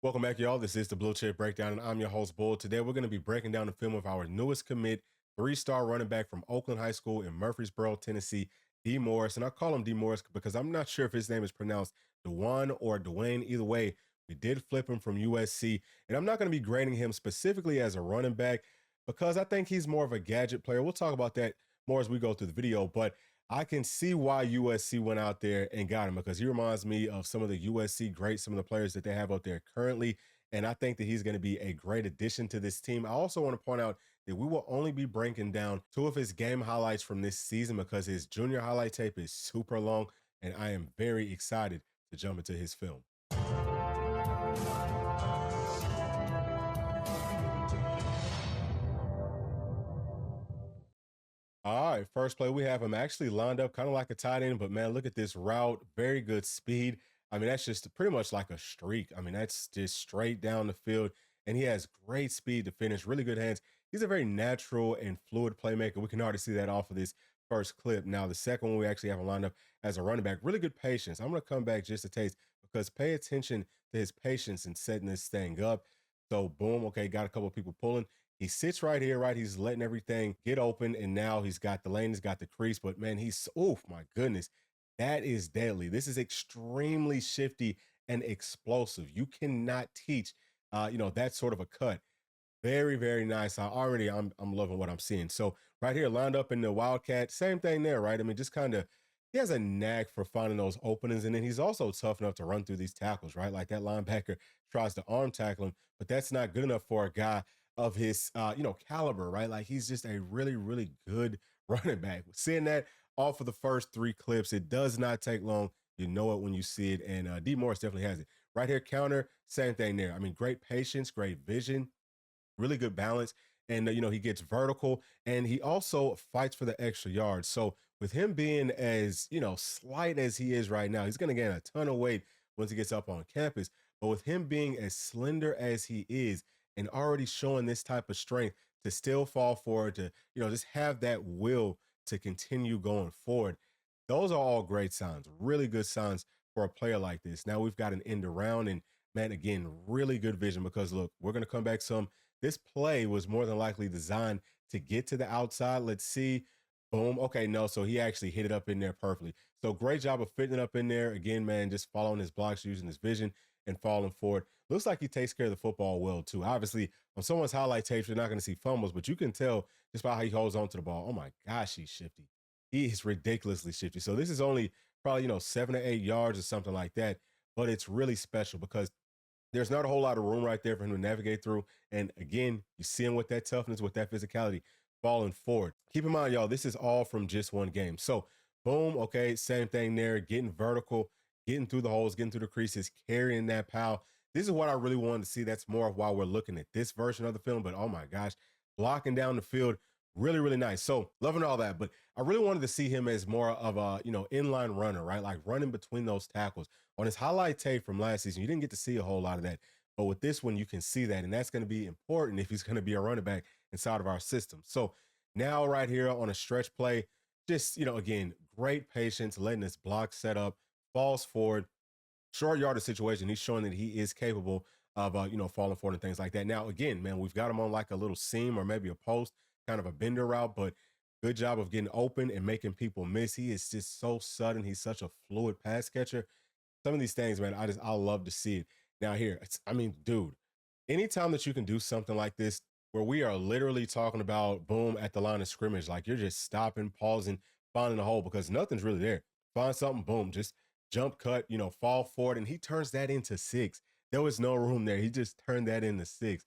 Welcome back, y'all. This is the Bluechip Breakdown, and I'm your host, Bull. Today, we're going to be breaking down the film of our newest commit, three-star running back from Oakland High School in Murfreesboro, Tennessee, D. Morris. And I call him D. Morris because I'm not sure if his name is pronounced Daune or Daune. Either way, we did flip him from USC, and I'm not going to be grading him specifically as a running back because I think he's more of a gadget player. We'll talk about that more as we go through the video, but I can see why USC went out there and got him because he reminds me of some of the USC greats, some of the players that they have out there currently. And I think that he's going to be a great addition to this team. I also want to point out that we will only be breaking down two of his game highlights from this season because his junior highlight tape is super long, and I am very excited to jump into his film. All right, first play, we have him actually lined up kind of like a tight end, but man, look at this route. Very good speed. I mean, that's just pretty much like a streak. I mean, that's just straight down the field, and he has great speed to finish, really good hands. He's a very natural and fluid playmaker. We can already see that off of this first clip. Now, the second one, we actually have him lined up as a running back. Really good patience. I'm going to come back just a taste because pay attention to his patience in setting this thing up. So, boom, okay, got a couple of people pulling. He sits right here, right? He's letting everything get open, and now he's got the lane, he's got the crease, but man, my goodness, that is deadly. This is extremely shifty and explosive. You cannot teach, that sort of a cut. Very, very nice. I'm loving what I'm seeing. So right here, lined up in the Wildcat, same thing there, right? I mean, just kind of, he has a knack for finding those openings, and then he's also tough enough to run through these tackles, right? Like that linebacker tries to arm tackle him, but that's not good enough for a guy of his, caliber, right? Like he's just a really, really good running back. Seeing that off of the first three clips, it does not take long. You know it when you see it, and D. Morris definitely has it. Right here, counter, same thing there. I mean, great patience, great vision, really good balance. And, he gets vertical and he also fights for the extra yards. So with him being as, slight as he is right now, he's going to gain a ton of weight once he gets up on campus. But with him being as slender as he is and already showing this type of strength to still fall forward, to, just have that will to continue going forward, those are all great signs, really good signs for a player like this. Now we've got an end around, and man, again, really good vision because look, we're going to come back some. This play was more than likely designed to get to the outside. Let's see. Boom. Okay, no, so he actually hit it up in there perfectly. So great job of fitting it up in there. Again, man, just following his blocks, using his vision and falling forward. Looks like he takes care of the football well, too. Obviously, on someone's highlight tapes, you're not going to see fumbles, but you can tell just by how he holds on to the ball. Oh, my gosh, he's shifty. He is ridiculously shifty. So this is only probably, 7 to 8 yards or something like that, but it's really special because there's not a whole lot of room right there for him to navigate through. And again, you see him with that toughness, with that physicality, falling forward. Keep in mind, y'all, this is all from just one game. So boom, okay, same thing there, getting vertical, getting through the holes, getting through the creases, carrying that pal. This is what I really wanted to see. That's more of why we're looking at this version of the film. But oh my gosh, blocking down the field, really, really nice. So loving all that. But I really wanted to see him as more of a, inline runner, right? Like running between those tackles. On his highlight tape from last season, you didn't get to see a whole lot of that. But with this one, you can see that. And that's going to be important if he's going to be a running back inside of our system. So now right here on a stretch play, just, again, great patience, letting this block set up, falls forward, short yardage situation. He's showing that he is capable of, falling forward and things like that. Now, again, man, we've got him on like a little seam or maybe a post, kind of a bender route, but good job of getting open and making people miss. He is just so sudden. He's such a fluid pass catcher. Some of these things, man, I love to see it. Now here, dude, anytime that you can do something like this, where we are literally talking about boom at the line of scrimmage, like you're just stopping, pausing, finding a hole because nothing's really there. Find something, boom, just jump cut, fall forward. And he turns that into 6. There was no room there. He just turned that into 6.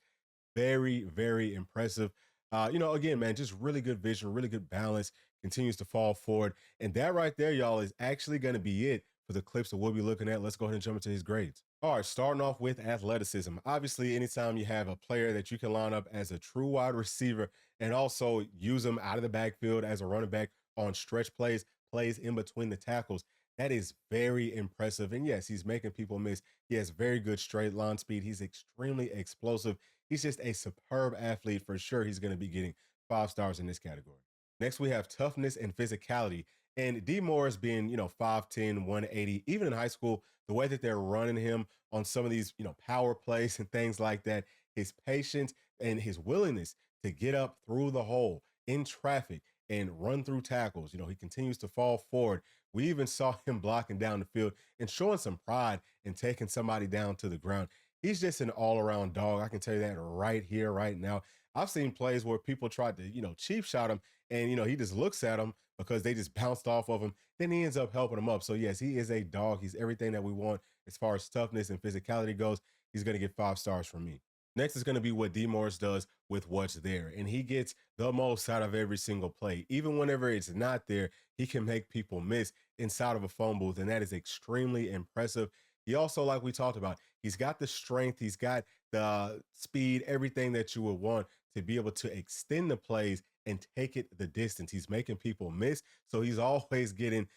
Very, very impressive. Again, man, just really good vision, really good balance, continues to fall forward. And that right there, y'all, is actually going to be it for the clips that we'll be looking at. Let's go ahead and jump into his grades. All right, starting off with athleticism. Obviously, anytime you have a player that you can line up as a true wide receiver and also use them out of the backfield as a running back on stretch plays in between the tackles, that is very impressive. And yes, he's making people miss. He has very good straight line speed. He's extremely explosive. He's just a superb athlete for sure. He's going to be getting 5 stars in this category. Next, we have toughness and physicality. And D Morris being, 5'10, 180, even in high school, the way that they're running him on some of these, power plays and things like that, his patience and his willingness to get up through the hole in traffic and run through tackles. He continues to fall forward. We even saw him blocking down the field and showing some pride and taking somebody down to the ground. He's just an all around dog. I can tell you that right here, right now. I've seen plays where people tried to, cheap shot him and, he just looks at him because they just bounced off of him. Then he ends up helping him up. So, yes, he is a dog. He's everything that we want as far as toughness and physicality goes. He's going to get 5 stars from me. Next is going to be what D Morris does with what's there. And he gets the most out of every single play. Even whenever it's not there, he can make people miss inside of a phone booth. And that is extremely impressive. He also, like we talked about, he's got the strength, he's got the speed, everything that you would want to be able to extend the plays and take it the distance. He's making people miss. So he's always getting,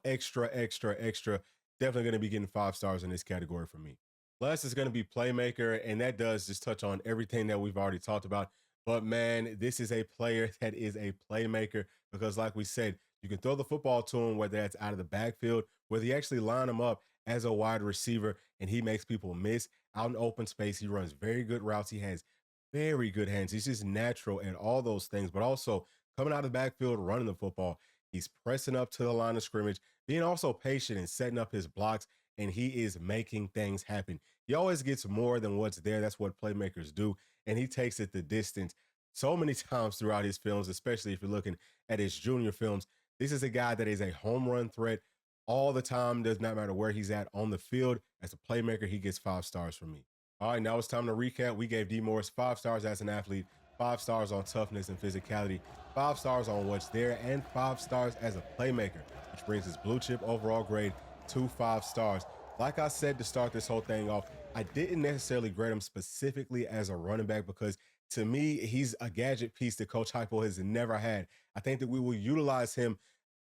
extra, extra, extra. Definitely going to be getting 5 stars in this category for me. Last is going to be playmaker, and that does just touch on everything that we've already talked about. But man, this is a player that is a playmaker because, like we said, you can throw the football to him, whether that's out of the backfield, whether you actually line him up as a wide receiver and he makes people miss out in open space. He runs very good routes. He has very good hands. He's just natural at all those things, but also coming out of the backfield, running the football. He's pressing up to the line of scrimmage, being also patient and setting up his blocks, and he is making things happen. He always gets more than what's there. That's what playmakers do, and he takes it the distance so many times throughout his films, especially if you're looking at his junior films. This is a guy that is a home run threat all the time. Does not matter where he's at on the field. As a playmaker, he gets 5 stars from me. All right, now it's time to recap. We gave D Morris 5 stars as an athlete, 5 stars on toughness and physicality, 5 stars on what's there, and 5 stars as a playmaker, which brings his blue chip overall grade to 5 stars. Like I said to start this whole thing off, I didn't necessarily grade him specifically as a running back because to me, he's a gadget piece that Coach Hypo has never had. I think that we will utilize him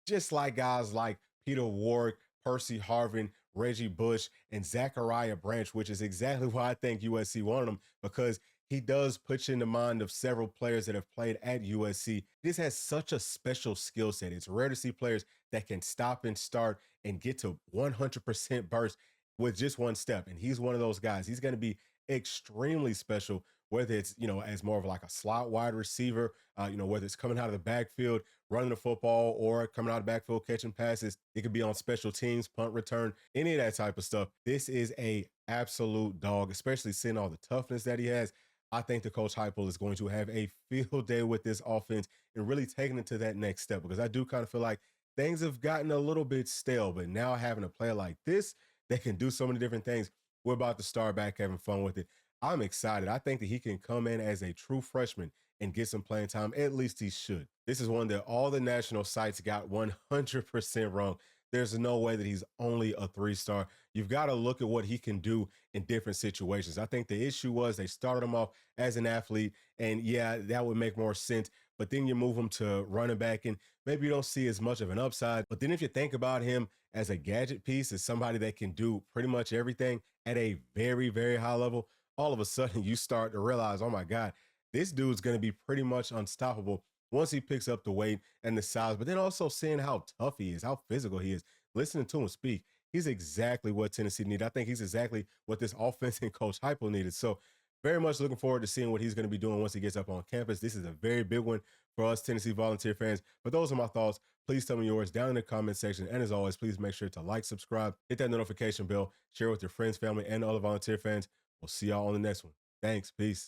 just like guys like Peter Ward, Percy Harvin, Reggie Bush, and Zachariah Branch, which is exactly why I think USC wanted him, because he does put you in the mind of several players that have played at USC. This has such a special skill set. It's rare to see players that can stop and start and get to 100% burst with just one step. And he's one of those guys. He's going to be extremely special, whether it's, as more of like a slot wide receiver, whether it's coming out of the backfield, running the football, or coming out of the backfield, catching passes. It could be on special teams, punt return, any of that type of stuff. This is a absolute dog, especially seeing all the toughness that he has. I think the Coach Heupel is going to have a field day with this offense and really taking it to that next step, because I do kind of feel like things have gotten a little bit stale, but now having a player like this that can do so many different things, we're about to start back having fun with it. I'm excited. I think that he can come in as a true freshman and get some playing time. At least he should. This is one that all the national sites got 100% wrong. There's no way that he's only a 3-star. You've got to look at what he can do in different situations. I think the issue was they started him off as an athlete, and yeah, that would make more sense. But then you move him to running back, and maybe you don't see as much of an upside. But then if you think about him as a gadget piece, as somebody that can do pretty much everything at a very, very high level, all of a sudden you start to realize, oh my God, this dude's going to be pretty much unstoppable once he picks up the weight and the size. But then also seeing how tough he is, how physical he is, listening to him speak, he's exactly what Tennessee needed. I think he's exactly what this offense and Coach Heupel needed. So very much looking forward to seeing what he's going to be doing once he gets up on campus. This is a very big one for us Tennessee Volunteer fans. But those are my thoughts. Please tell me yours down in the comment section. And as always, please make sure to like, subscribe, hit that notification bell, share with your friends, family, and other volunteer fans. We'll see y'all on the next one. Thanks. Peace.